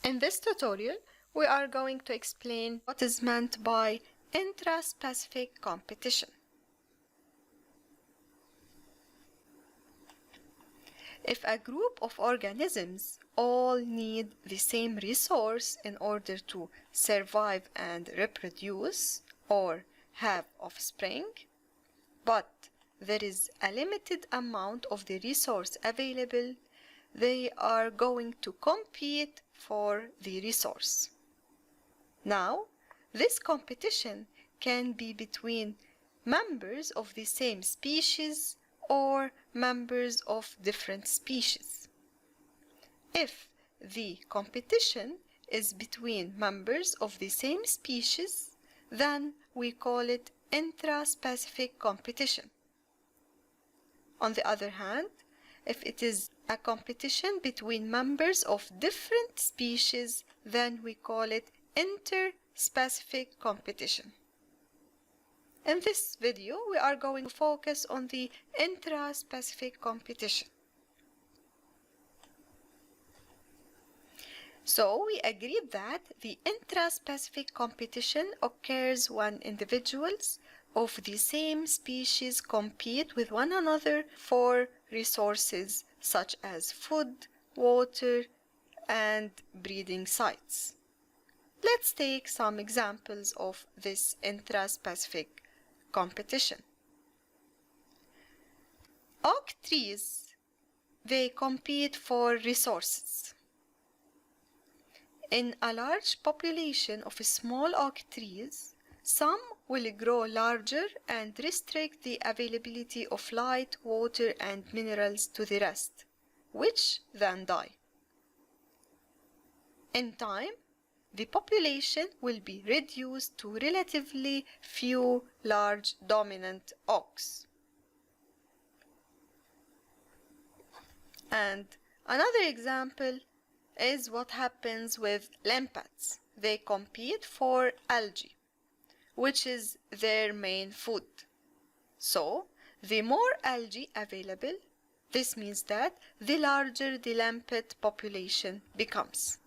In this tutorial, we are going to explain what is meant by intraspecific competition. If a group of organisms all need the same resource in order to survive and reproduce or have offspring, but there is a limited amount of the resource available, they are going to compete for the resource. Now, this competition can be between members of the same species or members of different species. If the competition is between members of the same species, then we call it intraspecific competition. On the other hand, if it is a competition between members of different species, then we call it interspecific competition. In this video, we are going to focus on the intraspecific competition. So we agreed that the intraspecific competition occurs when individuals of the same species compete with one another for resources such as food, water, and breeding sites. Let's take some examples of this intraspecific competition. Oak trees, they compete for resources. In a large population of small oak trees, some will grow larger and restrict the availability of light, water, and minerals to the rest, which then die. In time, the population will be reduced to relatively few large dominant oaks. And another example is what happens with limpets. They compete for algae, which is their main food. So, the more algae available, this means that the larger the limpet population becomes.